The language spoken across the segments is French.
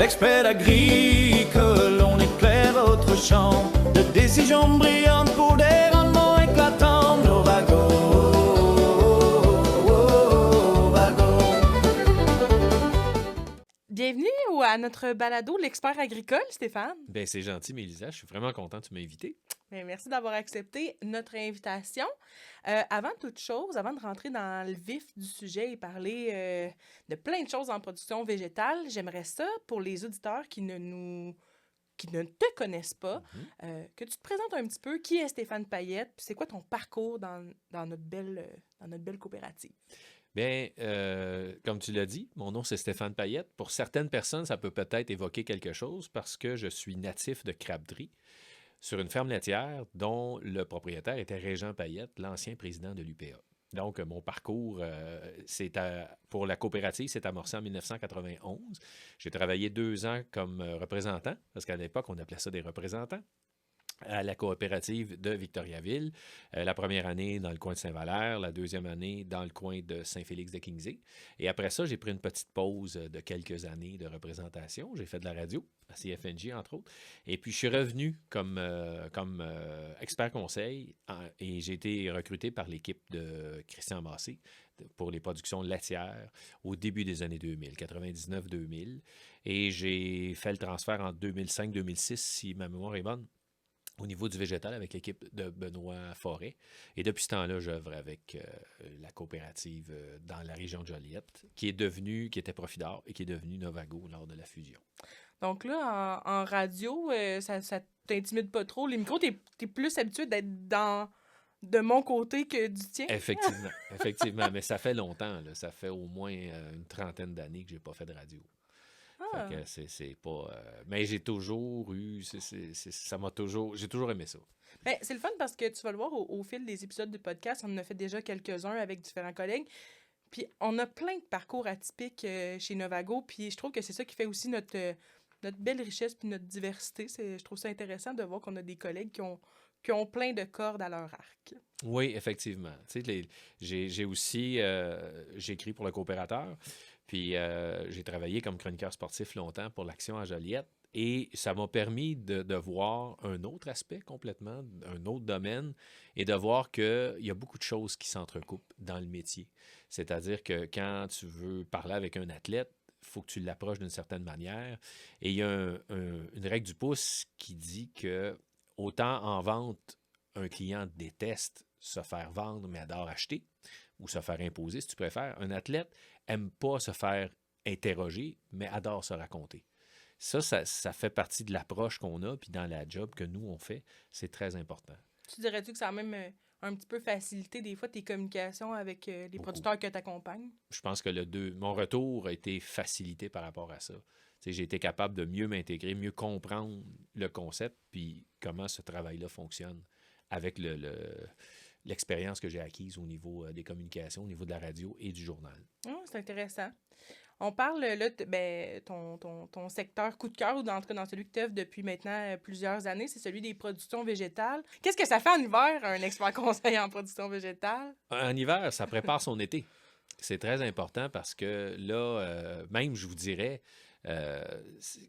L'expert agricole, on éclaire votre champ de décisions brillantes pour des rendements éclatants. Novago, Bienvenue à notre balado L'expert agricole, Stéphane. Ben c'est gentil, Mélisa. Je suis vraiment content que tu m'as invité. Bien, merci d'avoir accepté notre invitation. Avant toute chose, avant de rentrer dans le vif du sujet et parler de plein de choses en production végétale, j'aimerais ça, pour les auditeurs qui ne te connaissent pas, que tu te présentes un petit peu. Qui est Stéphane Payette? Puis c'est quoi ton parcours dans notre belle coopérative? Bien, comme tu l'as dit, mon nom c'est Stéphane Payette. Pour certaines personnes, ça peut peut-être évoquer quelque chose parce que je suis natif de Crabtree, sur une ferme laitière dont le propriétaire était Régent Payette, l'ancien président de l'UPA. Donc, mon parcours pour la coopérative s'est amorcé en 1991. J'ai travaillé 2 ans comme représentant, parce qu'à l'époque, on appelait ça des représentants, à la coopérative de Victoriaville. La première année dans le coin de Saint-Valère, la deuxième année dans le coin de Saint-Félix-de-Kingsey. Et après ça, j'ai pris une petite pause de quelques années de représentation. J'ai fait de la radio, à CFNJ entre autres. Et puis, je suis revenu comme expert conseil et j'ai été recruté par l'équipe de Christian Massé pour les productions laitières au début des années 2000, 99-2000. Et j'ai fait le transfert en 2005-2006, si ma mémoire est bonne, au niveau du végétal avec l'équipe de Benoît Forêt. Et depuis ce temps-là, j'œuvre avec la coopérative dans la région de Joliette, qui était Profidor et qui est devenue Novago lors de la fusion. Donc là, en radio, ça t'intimide pas trop. Les micros, t'es plus habitué d'être de mon côté que du tien. Effectivement. Mais ça fait longtemps, là. Ça fait au moins une trentaine d'années que j'ai pas fait de radio. Ah. Fait que c'est pas... mais j'ai toujours eu... J'ai toujours aimé ça. Ben, c'est le fun parce que tu vas le voir au fil des épisodes du podcast. On en a fait déjà quelques-uns avec différents collègues. Puis on a plein de parcours atypiques chez Novago. Puis je trouve que c'est ça qui fait aussi notre belle richesse puis notre diversité. Je trouve ça intéressant de voir qu'on a des collègues qui ont plein de cordes à leur arc. Oui, effectivement. Tu sais, j'ai aussi... j'ai écrit pour le coopérateur. Puis j'ai travaillé comme chroniqueur sportif longtemps pour l'Action à Joliette. Et ça m'a permis de voir un autre aspect complètement, un autre domaine, et de voir qu'il y a beaucoup de choses qui s'entrecoupent dans le métier. C'est-à-dire que quand tu veux parler avec un athlète, il faut que tu l'approches d'une certaine manière. Et il y a une règle du pouce qui dit que autant en vente, un client déteste se faire vendre, mais adore acheter, ou se faire imposer, si tu préfères. Un athlète n'aime pas se faire interroger, mais adore se raconter. Ça fait partie de l'approche qu'on a, puis dans la job que nous, on fait, c'est très important. Tu dirais-tu que ça a même un petit peu facilité des fois tes communications avec les producteurs que tu accompagnes? Je pense que mon retour a été facilité par rapport à ça. T'sais, j'ai été capable de mieux m'intégrer, mieux comprendre le concept, puis comment ce travail-là fonctionne avec l'expérience que j'ai acquise au niveau des communications, au niveau de la radio et du journal. C'est intéressant. On parle là, ton secteur coup de cœur, ou dans celui que tu œuvres depuis maintenant plusieurs années, c'est celui des productions végétales. Qu'est-ce que ça fait en hiver, un expert conseil en production végétale? En hiver, ça prépare son été. C'est très important parce que là, même, je vous dirais,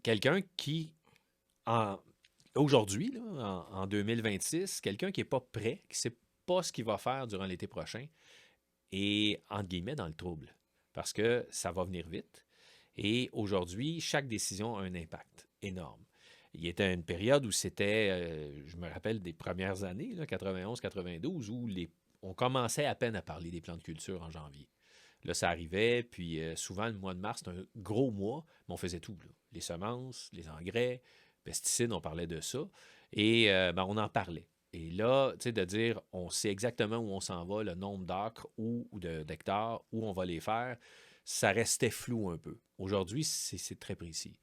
quelqu'un qui, aujourd'hui, là, en 2026, quelqu'un qui n'est pas prêt, qui ne sait pas ce qu'il va faire durant l'été prochain, est, entre guillemets, dans le trouble. Parce que ça va venir vite. Et aujourd'hui, chaque décision a un impact énorme. Il y était une période où c'était, je me rappelle des premières années, 91-92, où on commençait à peine à parler des plans de culture en janvier. Là, ça arrivait, puis souvent, le mois de mars, c'est un gros mois, mais on faisait tout. Là. Les semences, les engrais, pesticides, on parlait de ça. Et on en parlait. Et là, tu sais, de dire, on sait exactement où on s'en va, le nombre d'acres ou d'hectares, où on va les faire, ça restait flou un peu. Aujourd'hui, c'est très précis.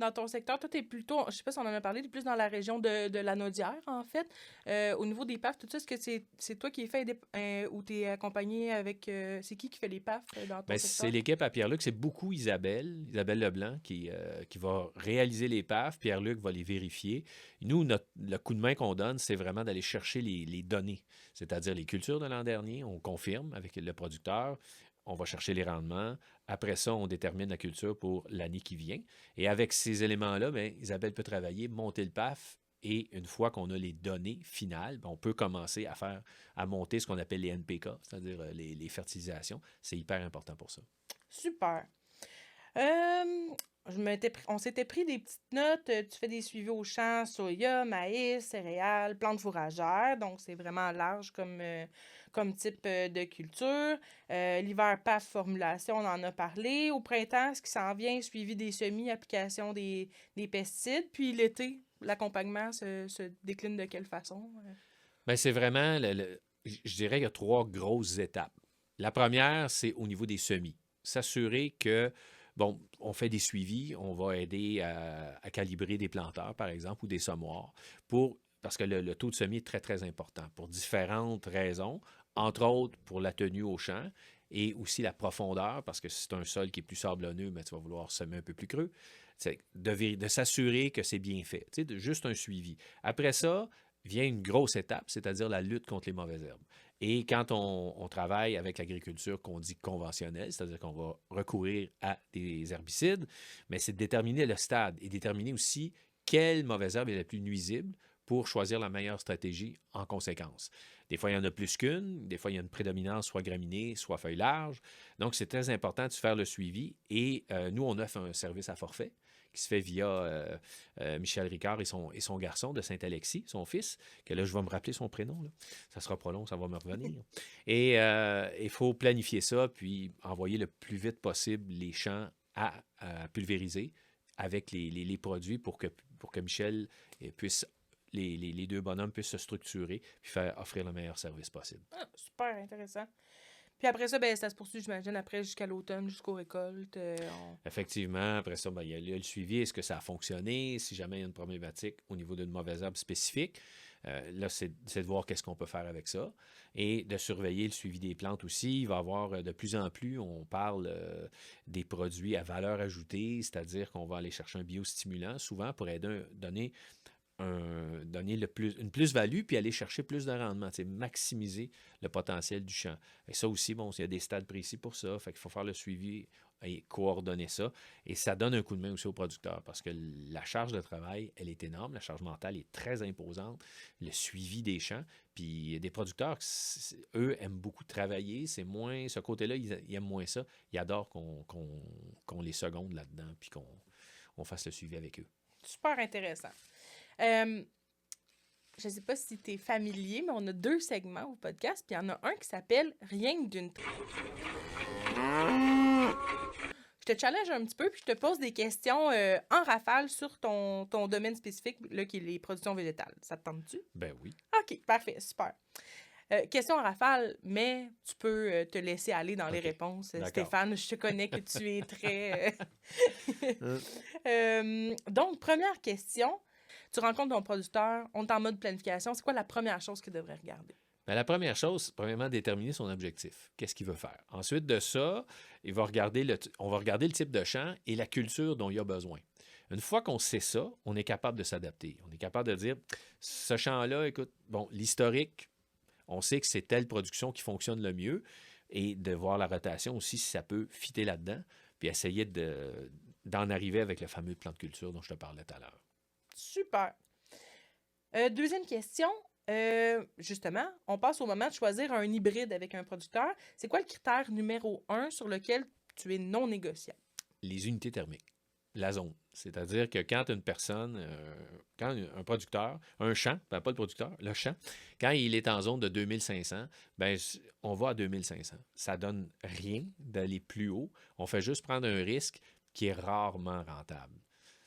Dans ton secteur, toi, tu es plutôt, je sais pas si on en a parlé, tu es plus dans la région de la Naudière, en fait. Au niveau des PAF, tout ça, est-ce que c'est toi qui es fait ou tu es accompagné avec... c'est qui fait les PAF dans ton secteur? C'est l'équipe à Pierre-Luc, c'est beaucoup Isabelle Leblanc qui va réaliser les PAF. Pierre-Luc va les vérifier. Nous, le coup de main qu'on donne, c'est vraiment d'aller chercher les données, c'est-à-dire les cultures de l'an dernier. On confirme avec le producteur. on va chercher les rendements. Après ça, on détermine la culture pour l'année qui vient. Et avec ces éléments-là, bien, Isabelle peut travailler, monter le PAF. Et une fois qu'on a les données finales, ben, on peut commencer à monter ce qu'on appelle les NPK, c'est-à-dire les fertilisations. C'est hyper important pour ça. Super. On s'était pris des petites notes. Tu fais des suivis au champ, soya, maïs, céréales, plantes fourragères. Donc, c'est vraiment large comme type de culture. L'hiver, PAF, formulation, on en a parlé. Au printemps, ce qui s'en vient, suivi des semis, application des pesticides. Puis l'été, l'accompagnement se décline de quelle façon? Bien, c'est vraiment, je dirais qu'il y a 3 grosses étapes. La première, c'est au niveau des semis. S'assurer que, bon, on fait des suivis, on va aider à calibrer des planteurs, par exemple, ou des semoirs, parce que le taux de semis est très, très important pour différentes raisons, entre autres pour la tenue au champ et aussi la profondeur, parce que si c'est un sol qui est plus sablonneux, mais tu vas vouloir semer un peu plus creux. C'est de s'assurer que c'est bien fait, juste un suivi. Après ça, vient une grosse étape, c'est-à-dire la lutte contre les mauvaises herbes. Et quand on travaille avec l'agriculture qu'on dit conventionnelle, c'est-à-dire qu'on va recourir à des herbicides, mais c'est de déterminer le stade et déterminer aussi quelle mauvaise herbe est la plus nuisible pour choisir la meilleure stratégie en conséquence. Des fois, il y en a plus qu'une. Des fois, il y a une prédominance, soit graminée, soit feuille large. Donc, c'est très important de faire le suivi. Et nous, on offre un service à forfait qui se fait via Michel Ricard et son garçon de Saint-Alexis, son fils, que là, je vais me rappeler son prénom. Là. Ça sera pas long, ça va me revenir. Et il faut planifier ça, puis envoyer le plus vite possible les champs à pulvériser avec les produits pour que Michel puisse, les 2 bonhommes puissent se structurer puis offrir le meilleur service possible. Ah, super intéressant. Puis après ça, ben, ça se poursuit, j'imagine, après jusqu'à l'automne, jusqu'aux récoltes. Effectivement, après ça, ben, il y a le suivi. Est-ce que ça a fonctionné? Si jamais il y a une problématique au niveau d'une mauvaise herbe spécifique, là, c'est de voir qu'est-ce qu'on peut faire avec ça et de surveiller le suivi des plantes aussi. Il va y avoir de plus en plus, on parle des produits à valeur ajoutée, c'est-à-dire qu'on va aller chercher un biostimulant souvent pour donner une plus-value puis aller chercher plus de rendement, maximiser le potentiel du champ. Et ça aussi, bon, il y a des stades précis pour ça, fait qu'il faut faire le suivi et coordonner ça. Et ça donne un coup de main aussi aux producteurs parce que la charge de travail, elle est énorme, la charge mentale est très imposante, le suivi des champs. Puis il y a des producteurs qui, eux, aiment beaucoup travailler, c'est moins, ce côté-là, ils aiment moins ça. Ils adorent qu'on les seconde là-dedans puis qu'on fasse le suivi avec eux. Super intéressant. Je ne sais pas si tu es familier, mais on a 2 segments au podcast, puis il y en a un qui s'appelle « Rien que d'une traite ». Je te challenge un petit peu, puis je te pose des questions en rafale sur ton domaine spécifique, là, qui est les productions végétales. Ça te tente-tu? Ben oui. OK, parfait, super. Question en rafale, mais tu peux te laisser aller dans les réponses. D'accord. Stéphane, je te connais que tu es très... Donc, première question. Tu rencontres ton producteur, on est en mode planification. C'est quoi la première chose qu'il devrait regarder? Bien, la première chose, premièrement, déterminer son objectif. Qu'est-ce qu'il veut faire? Ensuite de ça, on va regarder le type de champ et la culture dont il a besoin. Une fois qu'on sait ça, on est capable de s'adapter. On est capable de dire, ce champ-là, écoute, bon, l'historique, on sait que c'est telle production qui fonctionne le mieux et de voir la rotation aussi, si ça peut fitter là-dedans, puis essayer d'en arriver avec le fameux plan de culture dont je te parlais tout à l'heure. Super. Deuxième question. Justement, on passe au moment de choisir un hybride avec un producteur. C'est quoi le critère numéro 1 sur lequel tu es non négociable? Les unités thermiques, la zone. C'est-à-dire que quand une personne, quand un producteur, un champ, ben pas le producteur, le champ, quand il est en zone de 2500, ben on va à 2500. Ça donne rien d'aller plus haut. On fait juste prendre un risque qui est rarement rentable.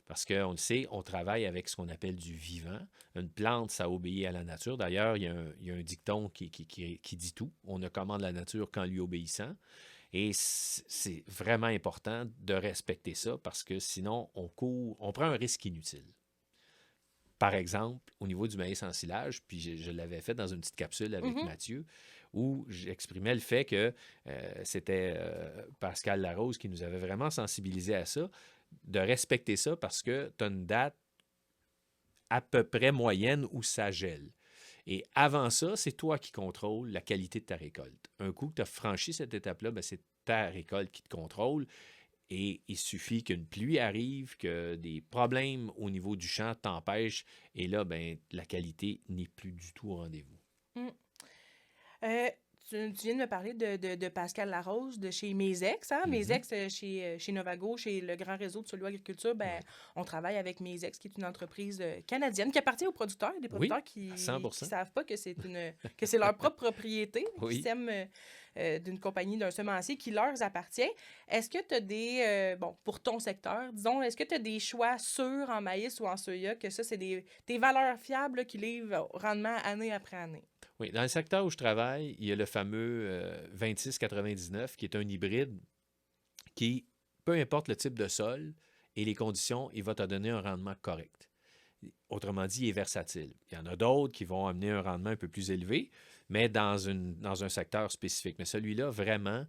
Parce qu'on le sait, on travaille avec ce qu'on appelle du vivant. Une plante, ça obéit à la nature. D'ailleurs, il y a un dicton qui dit tout. On ne commande la nature qu'en lui obéissant. Et c'est vraiment important de respecter ça parce que sinon, on prend un risque inutile. Par exemple, au niveau du maïs en silage, puis je l'avais fait dans une petite capsule avec Mathieu, où j'exprimais le fait que c'était Pascal Larose qui nous avait vraiment sensibilisé à ça, de respecter ça parce que tu as une date à peu près moyenne où ça gèle. Et avant ça, c'est toi qui contrôles la qualité de ta récolte. Un coup que tu as franchi cette étape-là, ben c'est ta récolte qui te contrôle. Et il suffit qu'une pluie arrive, que des problèmes au niveau du champ t'empêchent. Et là, ben, la qualité n'est plus du tout au rendez-vous. Mm. Tu viens de me parler de Pascal Larose de chez Mesex. Hein? Mesex, chez Novago, chez le grand réseau de Solo Agriculture, ben, on travaille avec Mesex, qui est une entreprise canadienne qui appartient aux producteurs. Des producteurs qui à ne 100%. savent pas que c'est leur propre propriété, Oui. qui sème d'une compagnie, d'un semencier qui leur appartient. Est-ce que tu as des... pour ton secteur, disons, est-ce que tu as des choix sûrs en maïs ou en soya, que ça, c'est des valeurs fiables là, qui livrent rendement année après année? Oui, dans le secteur où je travaille, il y a le fameux 2699 qui est un hybride qui, peu importe le type de sol et les conditions, il va te donner un rendement correct. Autrement dit, il est versatile. Il y en a d'autres qui vont amener un rendement un peu plus élevé, mais dans un secteur spécifique. Mais celui-là, vraiment,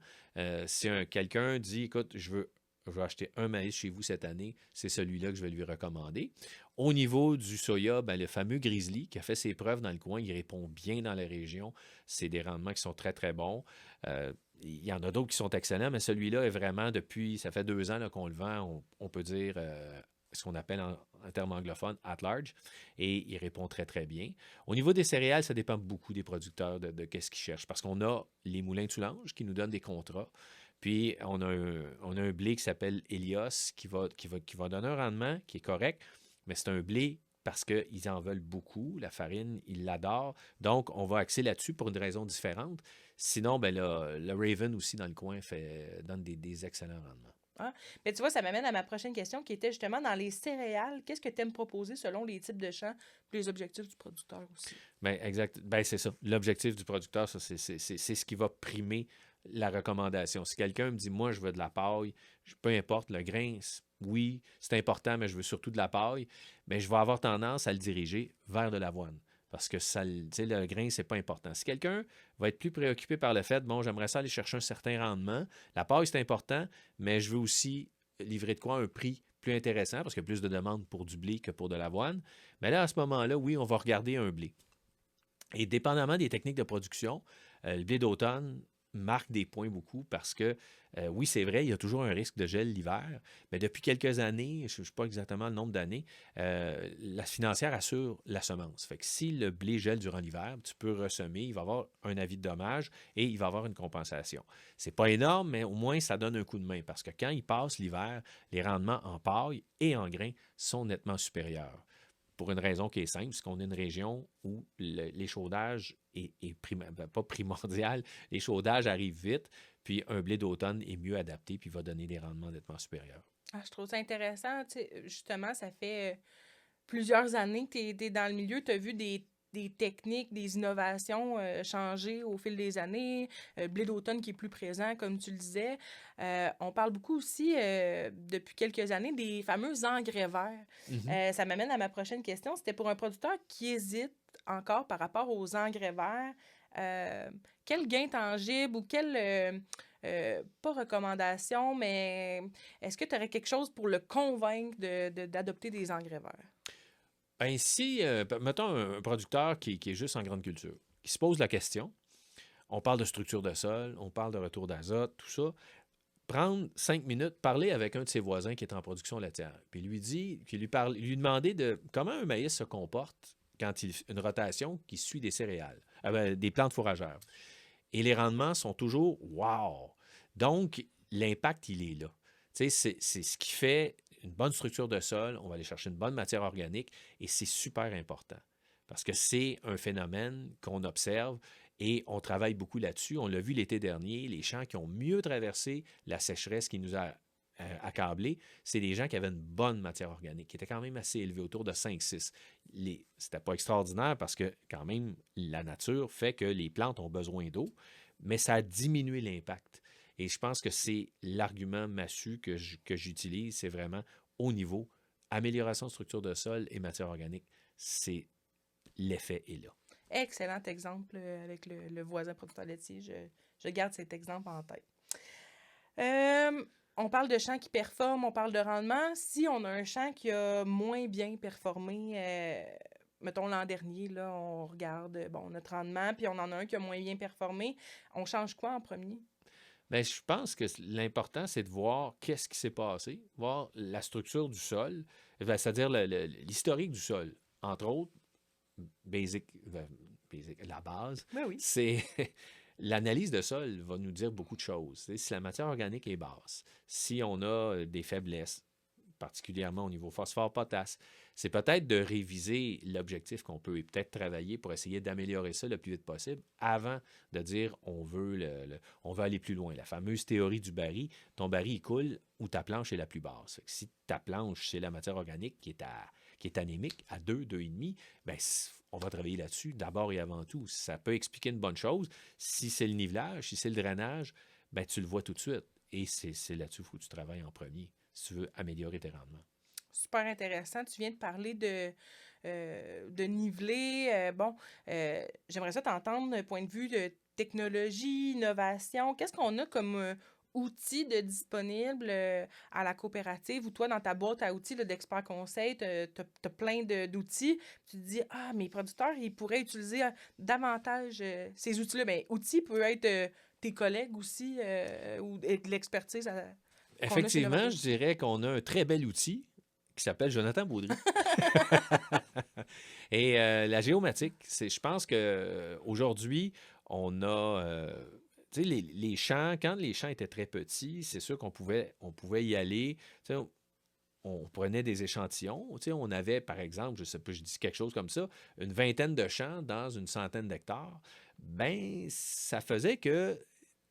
si quelqu'un dit, écoute, je veux acheter un maïs chez vous cette année, c'est celui-là que je vais lui recommander. Au niveau du soya, ben, le fameux Grizzly qui a fait ses preuves dans le coin, il répond bien dans la région. C'est des rendements qui sont très, très bons. Il y en a d'autres qui sont excellents, mais celui-là est vraiment, ça fait 2 ans là, qu'on le vend, on peut dire ce qu'on appelle en termes anglophones « at large », et il répond très, très bien. Au niveau des céréales, ça dépend beaucoup des producteurs de qu'est-ce qu'ils cherchent, parce qu'on a les moulins de Soulanges qui nous donnent des contrats. Puis, on a un blé qui s'appelle Helios qui va donner un rendement qui est correct, mais c'est un blé parce qu'ils en veulent beaucoup. La farine, ils l'adorent. Donc, on va axer là-dessus pour une raison différente. Sinon, ben le Raven aussi dans le coin donne des excellents rendements. Ah, mais tu vois, ça m'amène à ma prochaine question qui était justement dans les céréales. Qu'est-ce que tu aimes proposer selon les types de champs et les objectifs du producteur aussi? Bien, exact. Ben, c'est ça. L'objectif du producteur, ça, c'est ce qui va primer la recommandation. Si quelqu'un me dit, moi, je veux de la paille, peu importe, le grain, oui, c'est important, mais je veux surtout de la paille, bien, je vais avoir tendance à le diriger vers de l'avoine. Parce que le grain, c'est pas important. Si quelqu'un va être plus préoccupé par le fait, bon, j'aimerais ça aller chercher un certain rendement, la paille, c'est important, mais je veux aussi livrer de quoi un prix plus intéressant, parce qu'il y a plus de demandes pour du blé que pour de l'avoine. Mais là, à ce moment-là, oui, on va regarder un blé. Et dépendamment des techniques de production, le blé d'automne marque des points beaucoup parce que, oui, c'est vrai, il y a toujours un risque de gel l'hiver, mais depuis quelques années, je ne sais pas exactement le nombre d'années, la financière assure la semence. Fait que si le blé gèle durant l'hiver, tu peux ressemer, il va y avoir un avis de dommage et il va y avoir une compensation. C'est pas énorme, mais au moins, ça donne un coup de main parce que quand il passe l'hiver, les rendements en paille et en grains sont nettement supérieurs. Pour une raison qui est simple, c'est qu'on est une région où l'échaudage est pas primordial, l'échaudage arrive vite, puis un blé d'automne est mieux adapté, puis va donner des rendements nettement supérieurs. Ah, je trouve ça intéressant. Tu sais, justement, ça fait plusieurs années que tu es dans le milieu, tu as vu des techniques, des innovations changer au fil des années. Blé d'automne qui est plus présent, comme tu le disais. On parle beaucoup aussi, depuis quelques années, des fameux engrais verts. Ça m'amène à ma prochaine question. C'était pour un producteur qui hésite encore par rapport aux engrais verts. Quel gain tangible ou quelle... pas recommandation, mais est-ce que tu aurais quelque chose pour le convaincre d'adopter des engrais verts? Ben, si, mettons un producteur qui est juste en grande culture, qui se pose la question, on parle de structure de sol, on parle de retour d'azote, tout ça, prendre 5 minutes, parler avec un de ses voisins qui est en production laitière, puis lui demander de comment un maïs se comporte quand une rotation qui suit des céréales, des plantes fourragères. Et les rendements sont toujours « wow ». Donc, l'impact, il est là. Tu sais, c'est ce qui fait une bonne structure de sol, on va aller chercher une bonne matière organique et c'est super important parce que c'est un phénomène qu'on observe et on travaille beaucoup là-dessus. On l'a vu l'été dernier, les champs qui ont mieux traversé la sécheresse qui nous a accablés, c'est des gens qui avaient une bonne matière organique, qui était quand même assez élevée, autour de 5-6. C'était pas extraordinaire parce que quand même, la nature fait que les plantes ont besoin d'eau, mais ça a diminué l'impact. Et je pense que c'est l'argument massu que j'utilise, c'est vraiment au niveau amélioration de structure de sol et matière organique. C'est l'effet est là. Excellent exemple avec le voisin producteur laitier. Je garde cet exemple en tête. On parle de champs qui performent, on parle de rendement. Si on a un champ qui a moins bien performé, mettons l'an dernier, là, on regarde notre rendement, puis on en a un qui a moins bien performé, on change quoi en premier? Ben, je pense que l'important, c'est de voir qu'est-ce qui s'est passé, voir la structure du sol, c'est-à-dire l'historique du sol. Entre autres, la base, Ben oui. c'est l'analyse de sol va nous dire beaucoup de choses. Tu sais, si la matière organique est basse, si on a des faiblesses, particulièrement au niveau phosphore-potasse, c'est peut-être de réviser l'objectif qu'on peut et peut-être travailler pour essayer d'améliorer ça le plus vite possible avant de dire on veut aller plus loin. La fameuse théorie du baril, ton baril il coule où ta planche est la plus basse. Fait que si ta planche, c'est la matière organique qui est anémique, à 2, 2,5, ben, on va travailler là-dessus d'abord et avant tout. Ça peut expliquer une bonne chose. Si c'est le nivelage, si c'est le drainage, ben, tu le vois tout de suite. Et c'est là-dessus qu'il faut que tu travailles en premier si tu veux améliorer tes rendements. Super intéressant. Tu viens de parler de niveler. J'aimerais ça t'entendre d'un point de vue de technologie, innovation. Qu'est-ce qu'on a comme outils disponibles à la coopérative ou toi, dans ta boîte à outils d'experts conseils, tu as plein d'outils. Tu te dis, mes producteurs, ils pourraient utiliser davantage ces outils-là. Bien, outils peuvent être tes collègues aussi ou de l'expertise. Effectivement, je dirais qu'on a un très bel outil qui s'appelle Jonathan Baudry. Et la géomatique, je pense qu'aujourd'hui, on a... tu sais, les champs, quand les champs étaient très petits, c'est sûr qu'on pouvait y aller. Tu sais, on prenait des échantillons. Tu sais, on avait, par exemple, je sais pas, je dis quelque chose comme ça, une vingtaine de champs dans une centaine d'hectares. Ben, ça faisait que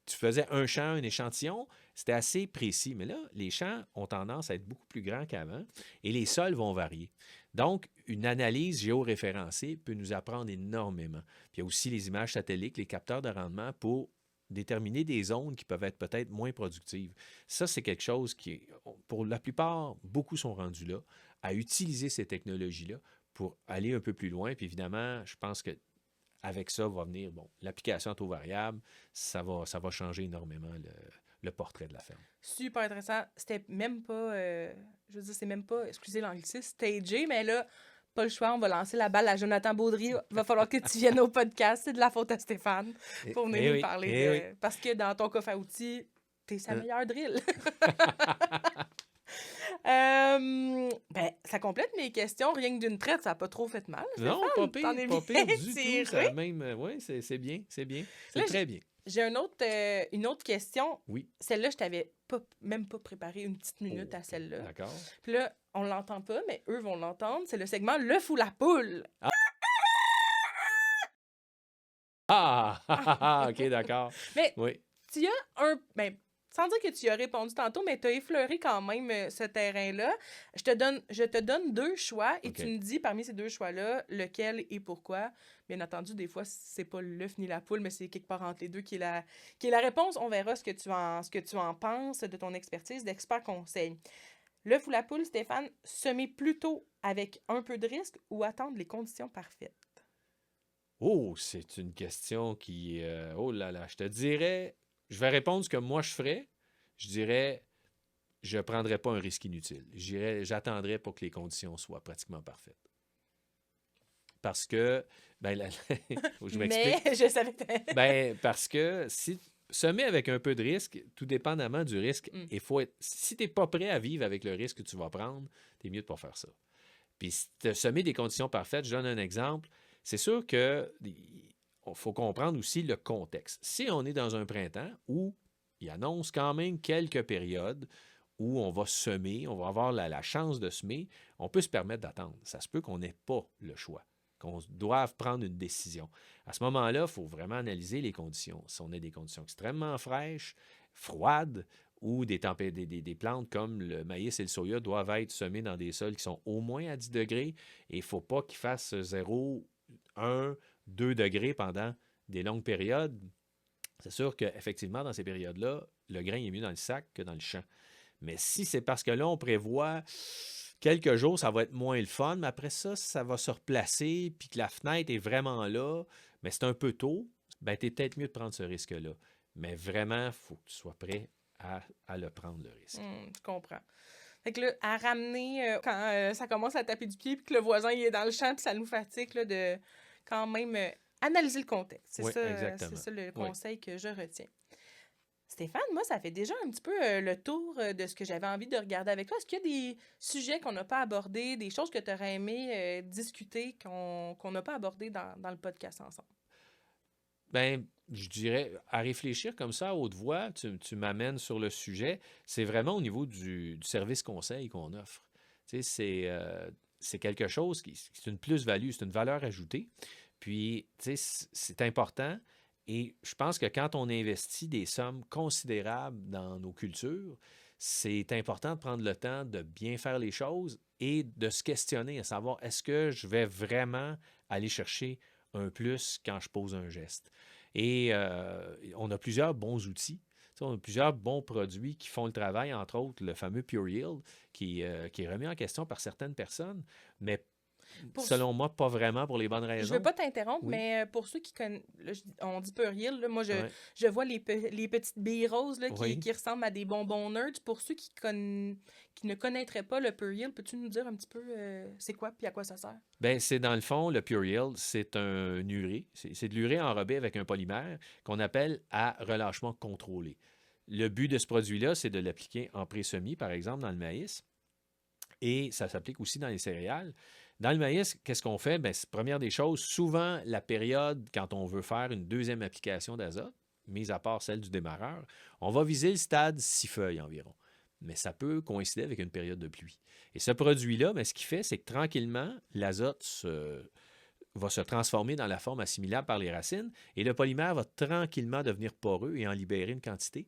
tu faisais un champ, un échantillon, c'était assez précis. Mais là, les champs ont tendance à être beaucoup plus grands qu'avant et les sols vont varier. Donc, une analyse géoréférencée peut nous apprendre énormément. Puis il y a aussi les images satellites, les capteurs de rendement pour déterminer des zones qui peuvent être peut-être moins productives. Ça, c'est quelque chose qui, pour la plupart, beaucoup sont rendus là, à utiliser ces technologies-là pour aller un peu plus loin. Puis évidemment, je pense que avec ça va venir, l'application à taux variable, ça va changer énormément le portrait de la ferme. Super intéressant. C'était même pas, je veux dire, c'est même pas, excusez l'anglicisme, stagé, mais là, pas le choix, on va lancer la balle à Jonathan Baudry. Il va falloir que tu viennes au podcast. C'est de la faute à Stéphane pour venir nous parler parce que dans ton coffre à outils, t'es sa meilleure drill. Ça complète mes questions. Rien que d'une traite, ça n'a pas trop fait mal. Non, pas pire du tout. C'est bien. C'est là, très bien. J'ai une autre question. Oui. Celle-là, je t'avais même pas préparé une petite minute à celle-là. D'accord. Puis là, on l'entend pas, mais eux vont l'entendre. C'est le segment l'œuf ou la poule. OK, d'accord. Mais oui. Tu as sans dire que tu y as répondu tantôt, mais tu as effleuré quand même ce terrain-là. Je te donne 2 choix et tu me dis parmi ces 2 choix-là, lequel et pourquoi. Bien entendu, des fois, c'est pas l'œuf ni la poule, mais c'est quelque part entre les deux qui est la réponse. On verra ce que tu en penses de ton expertise d'expert conseil. L'œuf ou la poule, Stéphane, semer plutôt avec un peu de risque ou attendre les conditions parfaites? Oh, c'est une question qui... oh là là, je te dirais... Je vais répondre ce que moi je ferais. Je dirais, je ne prendrais pas un risque inutile. J'attendrais pour que les conditions soient pratiquement parfaites. Parce que, faut que je m'explique. Mais je savais que parce que si semer avec un peu de risque, tout dépendamment du risque, si tu n'es pas prêt à vivre avec le risque que tu vas prendre, tu es mieux de ne pas faire ça. Puis si tu as semé des conditions parfaites, je donne un exemple, c'est sûr que... Il faut comprendre aussi le contexte. Si on est dans un printemps où il annonce quand même quelques périodes où on va semer, on va avoir la chance de semer, on peut se permettre d'attendre. Ça se peut qu'on n'ait pas le choix, qu'on doive prendre une décision. À ce moment-là, il faut vraiment analyser les conditions. Si on a des conditions extrêmement fraîches, froides, ou des plantes comme le maïs et le soya doivent être semées dans des sols qui sont au moins à 10 degrés et il ne faut pas qu'ils fassent 0, 1, 2 degrés pendant des longues périodes, c'est sûr qu'effectivement, dans ces périodes-là, le grain est mieux dans le sac que dans le champ. Mais si c'est parce que là, on prévoit quelques jours, ça va être moins le fun, mais après ça, ça va se replacer, puis que la fenêtre est vraiment là, mais c'est un peu tôt, ben t'es peut-être mieux de prendre ce risque-là. Mais vraiment, il faut que tu sois prêt à le prendre, le risque. Je comprends. Fait que là, à ramener, quand ça commence à taper du pied, puis que le voisin il est dans le champ, puis ça nous fatigue là, de... quand même analyser le contexte. C'est ça le conseil que je retiens. Stéphane, moi, ça fait déjà un petit peu le tour de ce que j'avais envie de regarder avec toi. Est-ce qu'il y a des sujets qu'on n'a pas abordés, des choses que tu aurais aimé discuter qu'on n'a pas abordées dans le podcast ensemble? Ben, je dirais, à réfléchir comme ça à haute voix, tu m'amènes sur le sujet, c'est vraiment au niveau du service conseil qu'on offre. Tu sais, c'est quelque chose c'est une plus-value, c'est une valeur ajoutée. Puis, tu sais, c'est important. Et je pense que quand on investit des sommes considérables dans nos cultures, c'est important de prendre le temps de bien faire les choses et de se questionner, à savoir, est-ce que je vais vraiment aller chercher un plus quand je pose un geste? Et on a plusieurs bons outils. Tu sais, on a plusieurs bons produits qui font le travail, entre autres le fameux Pure Yield, qui est remis en question par certaines personnes, mais Pour- selon moi, pas vraiment pour les bonnes Je ne raisons. veux pas t'interrompre, Oui. mais pour ceux qui connaissent, on dit Pure Yield, là, moi Ouais. je vois les petites billes roses là, Oui. qui ressemblent à des bonbons nerds. Pour ceux qui ne connaîtraient pas le Pure Yield, peux-tu nous dire un petit peu c'est quoi et à quoi ça sert? Ben, c'est dans le fond, le Pure Yield, c'est un urée. C'est de l'urée enrobé avec un polymère qu'on appelle à relâchement contrôlé. Le but de ce produit-là, c'est de l'appliquer en pré-semis, par exemple, dans le maïs. Et ça s'applique aussi dans les céréales. Dans le maïs, qu'est-ce qu'on fait? Bien, première des choses, souvent, la période, quand on veut faire une deuxième application d'azote, mis à part celle du démarreur, on va viser le stade 6 feuilles environ. Mais ça peut coïncider avec une période de pluie. Et ce produit-là, bien, ce qu'il fait, c'est que tranquillement, l'azote va se transformer dans la forme assimilable par les racines et le polymère va tranquillement devenir poreux et en libérer une quantité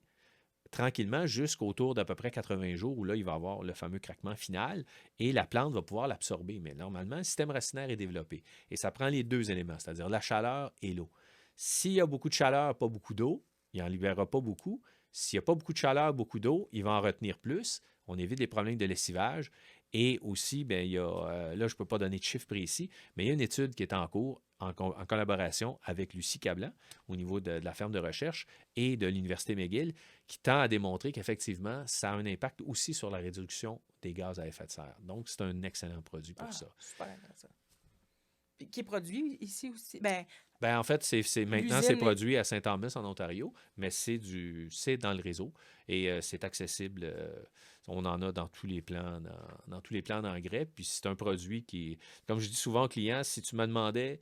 tranquillement jusqu'autour d'à peu près 80 jours où là, il va avoir le fameux craquement final et la plante va pouvoir l'absorber. Mais normalement, le système racinaire est développé et ça prend les deux éléments, c'est-à-dire la chaleur et l'eau. S'il y a beaucoup de chaleur, pas beaucoup d'eau, il n'en libérera pas beaucoup. S'il n'y a pas beaucoup de chaleur, beaucoup d'eau, il va en retenir plus. On évite les problèmes de lessivage. Et aussi, bien, il y a, là, je ne peux pas donner de chiffre précis, mais il y a une étude qui est en cours en collaboration avec Lucie Cablan au niveau de la ferme de recherche et de l'Université McGill qui tend à démontrer qu'effectivement, ça a un impact aussi sur la réduction des gaz à effet de serre. Donc, c'est un excellent produit pour ça. Super intéressant. Puis, qui est produit ici aussi? Ben, en fait, maintenant, l'usine c'est est- produit à Saint-Thomas, en Ontario, mais c'est dans le réseau et c'est accessible. On en a dans tous les plans, dans tous les plans d'engrais. Puis c'est un produit qui, comme je dis souvent aux clients, si tu me demandais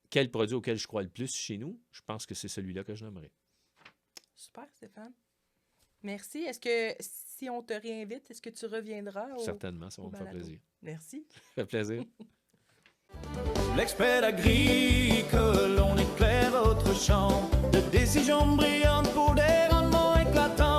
quel produit auquel je crois le plus chez nous, je pense que c'est celui-là que je nommerais. Super, Stéphane. Merci. Est-ce que si on te réinvite, est-ce que tu reviendras Certainement, ça va au me faire balado? plaisir. Merci. Ça fait plaisir. L'expert agricole, on éclaire votre champ de décisions brillantes pour des rendements éclatants.